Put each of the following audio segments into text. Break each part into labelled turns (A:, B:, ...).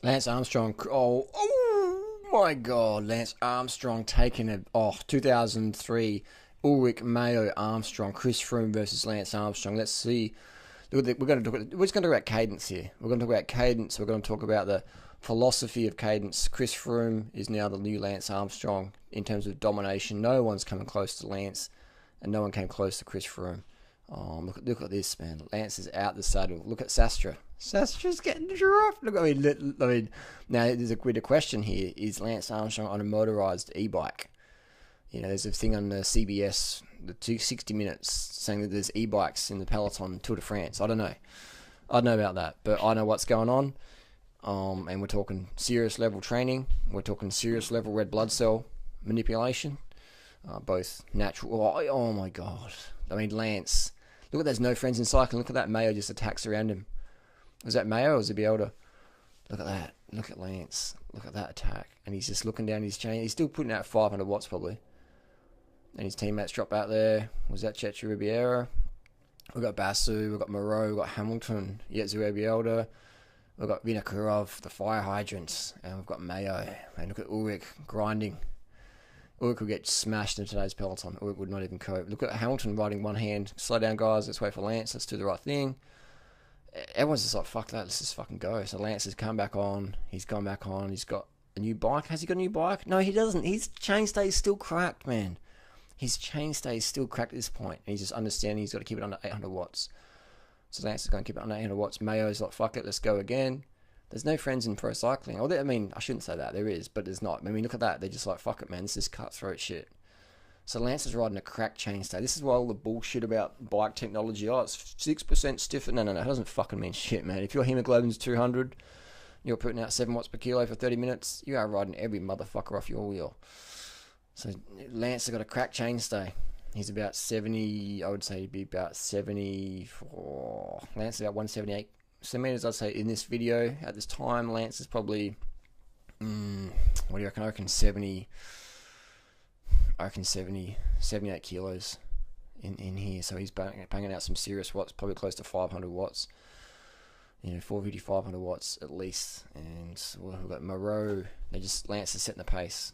A: Lance Armstrong. Oh my God. Lance Armstrong taking a 2003 Ulrich Mayo Armstrong. Chris Froome versus Lance Armstrong. Let's see. We're just going to talk about cadence here. We're going to talk about cadence. We're going to talk about the philosophy of cadence. Chris Froome is now the new Lance Armstrong in terms of domination. No one's coming close to Lance, and no one came close to Chris Froome. Look at this, man. Lance is out the saddle. Look at Sastra. Sastra's getting dropped. Look, I mean, now there's a good question here. Is Lance Armstrong on a motorized e-bike? You know, there's a thing on the CBS, the 260 Minutes, saying that there's e-bikes in the peloton Tour de France. I don't know. I don't know about that, but I know what's going on. And we're talking serious level training. We're talking serious level red blood cell manipulation. Both natural. Oh my God. I mean, Lance. Look at there's no friends in cycling. Look at that. Mayo just attacks around him. Was that Mayo or was he be able to? Look at that. Look at Lance. Look at that attack. And he's just looking down his chain. He's still putting out 500 watts probably. And his teammates drop out there. Was that Chechu Ribiera? We've got Basu. We've got Moreau. We've got Hamilton. Yetzu Ebielda. We've got Vinokurov, the fire hydrants. And we've got Mayo. And look at Ulrich grinding. Ulrich would get smashed in today's peloton. Ulrich would not even cope. Look at Hamilton riding one hand. Slow down, guys. Let's wait for Lance. Let's do the right thing. Everyone's just like, fuck that. Let's just fucking go. So Lance has come back on. He's gone back on. He's got a new bike. Has he got a new bike? No, he doesn't. His chainstay is still cracked, man. His chainstay is still cracked at this point. And he's just understanding he's got to keep it under 800 watts. So Lance is going to keep it under 800 watts. Mayo's like, fuck it. Let's go again. There's no friends in pro cycling. I mean, I shouldn't say that. There is, but there's not. I mean, look at that. They're just like, fuck it, man. This is cutthroat shit. So Lance is riding a cracked chainstay. This is why all the bullshit about bike technology. Oh, it's 6% stiffer. No. It doesn't fucking mean shit, man. If your hemoglobin's 200, you're putting out 7 watts per kilo for 30 minutes, you are riding every motherfucker off your wheel. So Lance has got a cracked chainstay. He's about 70, I would say he'd be about 74. Lance is about 178 centimeters, I'd say, in this video. At this time, Lance is probably, what do you reckon? I reckon 78 kilos in here. So he's banging out some serious watts, probably close to 500 watts. You know, 450, 500 watts at least. And we've got Moreau. Lance is setting the pace.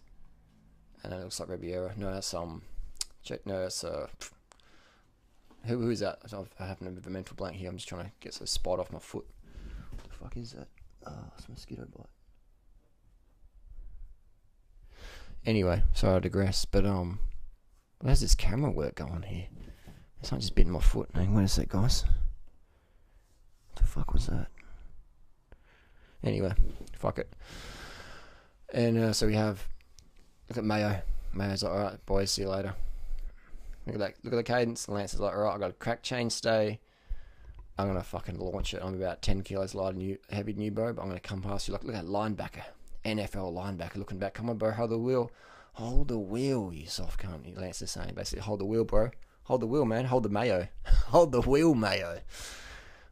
A: And it looks like Ribiera. No, that's, who is that? I have a bit of a mental blank here. I'm just trying to get some spot off my foot. What the fuck is that? It's a mosquito bite. Anyway, sorry I digress, but where's this camera work going here? It's not just bitten my foot. Hang on, wait a sec, guys. What the fuck was that? Anyway, fuck it. And so we have, look at Mayo. Mayo's like, alright, boys, see you later. Look at that. Look at the cadence. Lance is like, alright, I've got a cracked chainstay. I'm going to fucking launch it. I'm about 10 kilos lighter heavy than you, bro, but I'm going to come past you. Look at linebacker. NFL linebacker looking back. Come on, bro, hold the wheel. Hold the wheel, you soft cunt. Lance is saying, basically, hold the wheel, bro. Hold the wheel, man. Hold the mayo. Hold the wheel, mayo.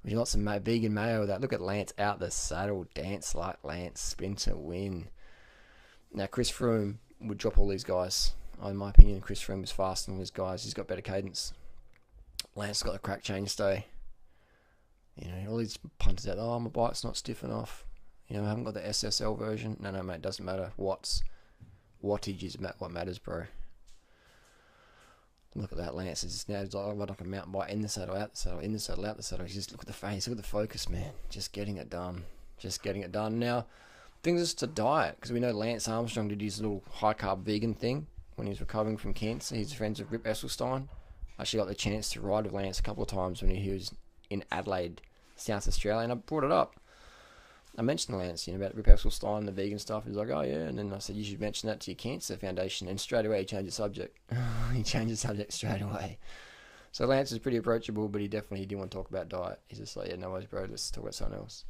A: Would you like some vegan mayo with that? Look at Lance out the saddle. Dance like Lance. Spin to win. Now, Chris Froome would drop all these guys. In my opinion, Chris Froome was faster than all these guys. He's got better cadence. Lance got the cracked chainstay. You know, all these punters out, oh, my bike's not stiff enough. You know, I haven't got the SSL version. No, mate, doesn't matter. Wattage is what matters, bro. Look at that, Lance. It's now like a mountain bike in the saddle, out the saddle, in the saddle, out the saddle. Just look at the face, look at the focus, man. Just getting it done. Just getting it done. Now, things is to diet, because we know Lance Armstrong did his little high-carb vegan thing when he was recovering from cancer. He's friends with Rip Esselstyn. I actually got the chance to ride with Lance a couple of times when he was in Adelaide, South Australia, and I brought it up. I mentioned to Lance, about Rip Esselstyn, the vegan stuff. He's like, oh yeah, and then I said, you should mention that to your cancer foundation, and straight away he changed the subject. He changed the subject straight away. So Lance is pretty approachable, but he definitely didn't want to talk about diet. He's just like, yeah, no worries, bro, let's talk about something else.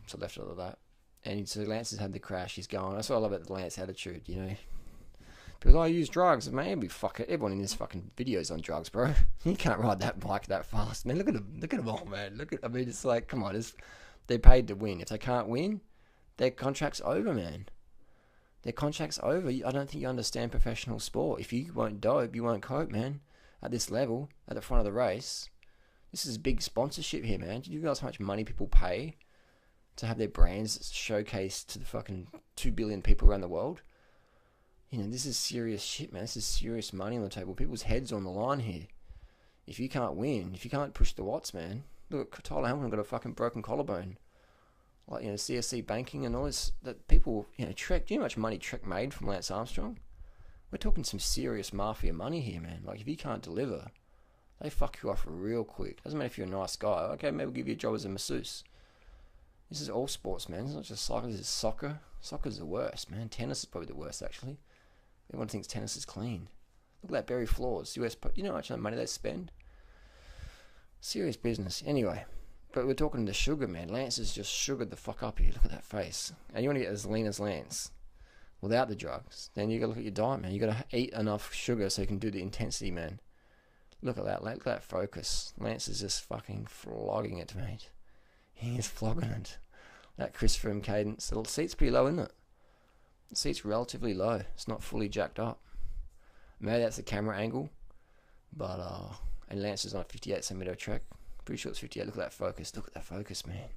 A: So left it at that. And so Lance has had the crash, he's going. That's what I love about the Lance attitude, Because I use drugs, man. Everyone in this fucking video is on drugs, bro. You can't ride that bike that fast, man. Look at them all, man. It's like, come on, they're paid to win. If they can't win, their contract's over, man. Their contract's over. I don't think you understand professional sport. If you won't dope, you won't cope, man. At this level, at the front of the race, this is big sponsorship here, man. Do you realize how much money people pay to have their brands showcased to the fucking 2 billion people around the world. You know, this is serious shit, man. This is serious money on the table. People's heads are on the line here. If you can't win, if you can't push the watts, man. Look, Tyler Hamilton got a fucking broken collarbone. Like, you know, CSC banking and all this. That people, you know, Trek, do you know how much money Trek made from Lance Armstrong? We're talking some serious mafia money here, man. Like, if you can't deliver, they fuck you off real quick. Doesn't matter if you're a nice guy. Okay, maybe we'll give you a job as a masseuse. This is all sports, man. It's not just soccer. This is soccer. Soccer's the worst, man. Tennis is probably the worst, actually. Everyone thinks tennis is clean. Look at that Barry Floors. You know how much money they spend? Serious business. Anyway, but we're talking to sugar, man. Lance has just sugared the fuck up here. Look at that face. And you want to get as lean as Lance without the drugs. Then you got to look at your diet, man. You got to eat enough sugar so you can do the intensity, man. Look at that. Look at that focus. Lance is just fucking flogging it, mate. He is flogging it. That Chris Froome cadence. The seat's pretty low, isn't it? The seat's relatively low. It's not fully jacked up. Maybe that's the camera angle. But, and Lance is on a 58 centimeter track. Pretty sure it's 58. Look at that focus. Look at that focus, man.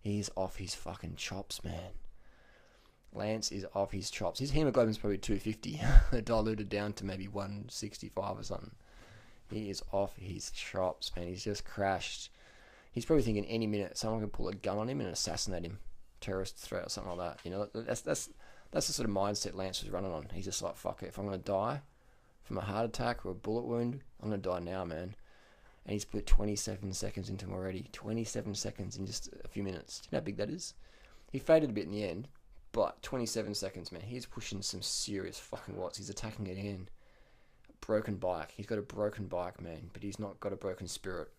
A: He's off his fucking chops, man. Lance is off his chops. His hemoglobin's probably 250. Diluted down to maybe 165 or something. He is off his chops, man. He's just crashed. He's probably thinking any minute someone can pull a gun on him and assassinate him. Terrorist threat or something like that. You know, that's the sort of mindset Lance was running on. He's just like, fuck it. If I'm going to die from a heart attack or a bullet wound, I'm going to die now, man. And he's put 27 seconds into him already. 27 seconds in just a few minutes. Do you know how big that is? He faded a bit in the end, but 27 seconds, man. He's pushing some serious fucking watts. He's attacking it in. Broken bike. He's got a broken bike, man, but he's not got a broken spirit.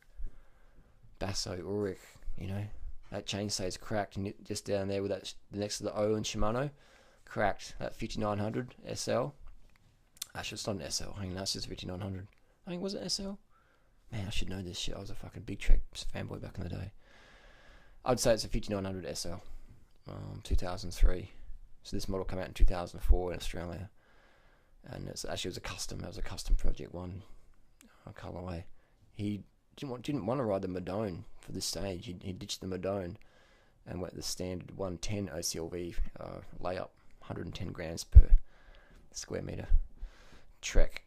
A: Basso, Ulrich, you know, that chainsaw's cracked, and just down there with that next to the O and Shimano, cracked. That 5900 SL. Actually, it's not an SL. I think that's just 5900. I think, was it SL? Man, I should know this shit. I was a fucking big Trek fanboy back in the day. I'd say it's a 5900 SL, 2003. So this model came out in 2004 in Australia, and it was a custom. It was a custom Project One colorway. He didn't want to ride the Madone for this stage. He ditched the Madone and went the standard 110 OCLV layup, 110 grams per square meter Trek.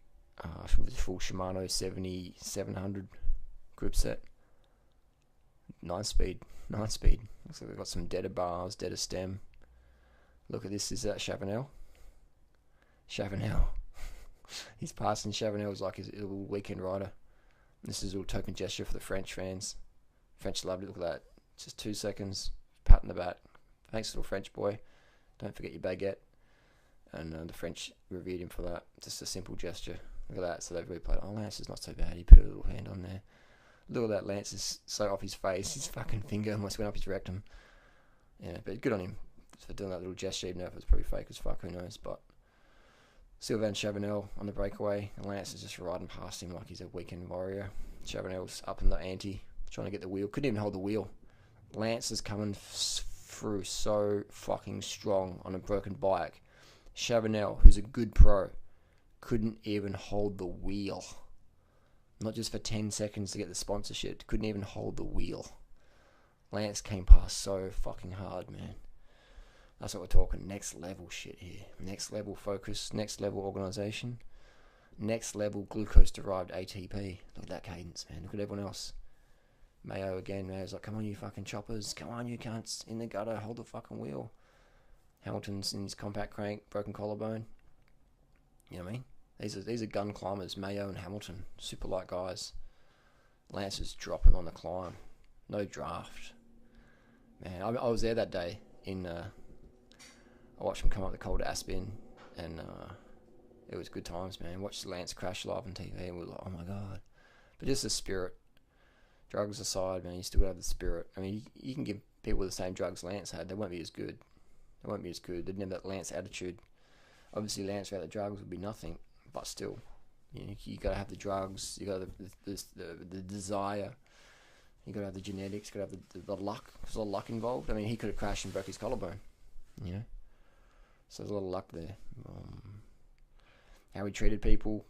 A: With the full Shimano 7700 group set. 9-speed. Looks like they've got some deader bars, deader stem. Look at this, is that Chavanel? He's passing Chavanel like his little weekend rider. This is a little token gesture for the French fans. French loved it, look at that. Just 2 seconds, pat in the back. Thanks, little French boy. Don't forget your baguette. And the French revered him for that. Just a simple gesture. Look at that. So they've replayed. Oh, Lance is not so bad. He put a little hand on there. Look at that. Lance is so off his face. His fucking finger almost went up his rectum. Yeah, but good on him for doing that little gesture. Even though it's probably fake as fuck, who knows. But Sylvain Chavanel on the breakaway. And Lance is just riding past him like he's a weekend warrior. Chavanel's up in the ante, trying to get the wheel. Couldn't even hold the wheel. Lance is coming through so fucking strong on a broken bike. Chavanel, who's a good pro, couldn't even hold the wheel. Not just for 10 seconds to get the sponsorship, couldn't even hold the wheel. Lance came past so fucking hard, man. That's what we're talking. Next level shit here. Next level focus, next level organisation, next level glucose derived ATP. Look at that cadence, man. Look at everyone else. Mayo again, Mayo's like, come on you fucking choppers, come on you cunts, in the gutter, hold the fucking wheel. Hamilton's in his compact crank, broken collarbone. You know what I mean? These are gun climbers, Mayo and Hamilton, super light guys. Lance is dropping on the climb, no draft. Man, I was there that day. I watched him come up the cold Aspen, and it was good times, man. Watched Lance crash live on TV, and we were like, oh my god. But just the spirit. Drugs aside, man, you still have the spirit. I mean, you can give people the same drugs Lance had, they won't be as good. They won't be as good. They'd never that Lance attitude. Obviously, Lance without the drugs would be nothing. But still, you got to have the drugs. You got the desire. You got to have the genetics. You got to have the luck. There's a lot of luck involved. I mean, he could have crashed and broke his collarbone. You know, so there's a lot of luck there. How he treated people,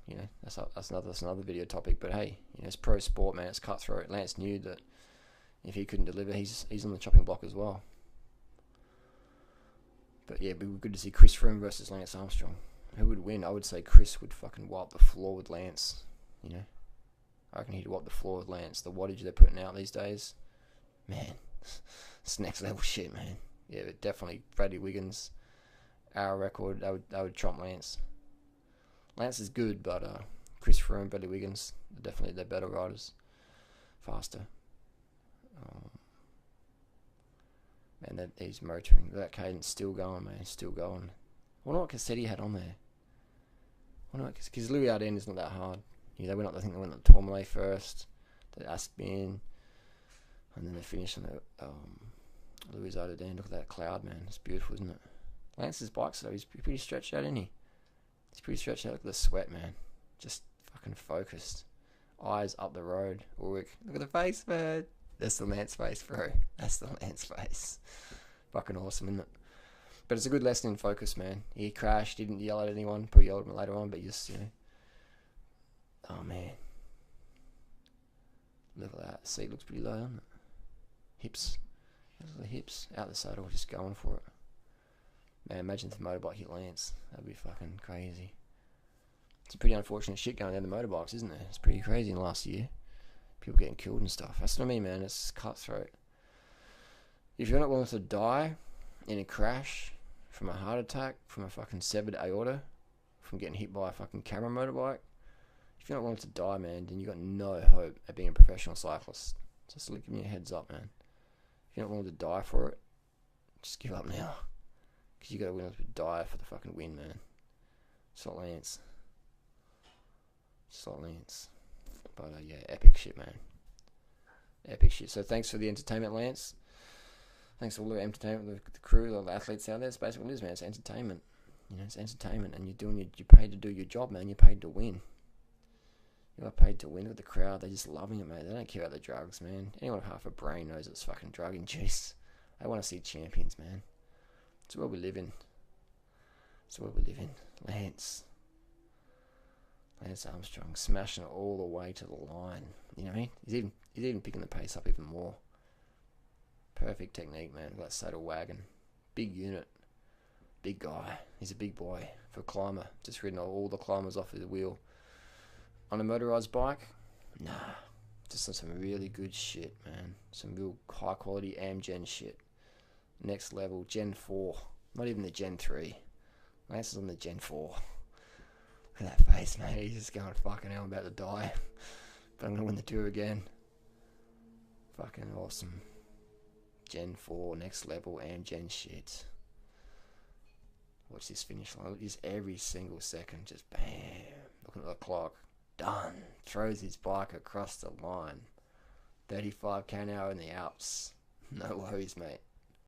A: you know, that's another video topic. But hey, you know, it's pro sport, man. It's cutthroat. Lance knew that If he couldn't deliver, he's on the chopping block as well. But yeah, it'd be good to see Chris Froome versus Lance Armstrong. Who would win? I would say Chris would fucking wipe the floor with Lance. You know, I reckon he'd wipe the floor with Lance. The wattage they're putting out these days, man, it's next level shit, man. Yeah, but definitely Bradley Wiggins, our record. I would trump Lance. Lance is good, but Chris Froome, Bradley Wiggins, definitely they're better riders, faster. Man, he's motoring. That cadence still going, man, still going. I wonder what Cassetti had on there. I wonder because Louis Ardenne is not that hard. You know, they went up. I think they went up the Tourmalet first, the Aspin, and then they finished on the Louis Ardenne. Look at that cloud, man. It's beautiful, isn't it? Lance's bikes though, he's pretty stretched out, isn't he? He's pretty stretched out. Look at the sweat, man. Just fucking focused. Eyes up the road. Ulrich, look at the face, man. That's the Lance face, bro. That's the Lance face. Fucking awesome, isn't it? But it's a good lesson in focus, man. He crashed, didn't yell at anyone. Probably yelled at him later on, but just, you know. Oh, man. Look at that. Seat looks pretty low, doesn't it? Hips. Look at the hips. Out the saddle, just going for it. Man, imagine if the motorbike hit Lance. That'd be fucking crazy. It's a pretty unfortunate shit going down the motorbikes, isn't it? It's pretty crazy in the last year. People getting killed and stuff. That's what I mean, man. It's cutthroat. If you're not willing to die in a crash, from a heart attack, from a fucking severed aorta, from getting hit by a fucking camera motorbike, if you're not willing to die, man, then you got no hope at being a professional cyclist. Just giving you a heads up, man. If you're not willing to die for it, just give up now. Because you got to willing to die for the fucking win, man. It's not Lance. It's not Lance. But yeah, epic shit, man. Epic shit. So thanks for the entertainment, Lance. Thanks for all the entertainment, the crew, all the athletes out there. It's basically what it is, man. It's entertainment. You know, it's entertainment, and you're paid to do your job, man. You're paid to win. You are paid to win with the crowd. They're just loving it, man. They don't care about the drugs, man. Anyone with half a brain knows it's fucking drug induced. They want to see champions, man. It's where we live in. It's where we live in. Lance Armstrong smashing it all the way to the line. You know what I mean? He's even picking the pace up even more. Perfect technique, man. Got that saddle wagon. Big unit. Big guy. He's a big boy for a climber. Just ridden all the climbers off his wheel. On a motorized bike? Nah. Just on some really good shit, man. Some real high quality Amgen shit. Next level. Gen 4. Not even the Gen 3. Lance is on the Gen 4. Look at that face, man. He's just going, fucking hell, I'm about to die. But I'm going to win the tour again. Fucking awesome. Gen 4, next level, Amgen shit. Watch this finish line. Just every single second, just bam. Looking at the clock. Done. Throws his bike across the line. 35 km/h in the Alps. No worries, mate.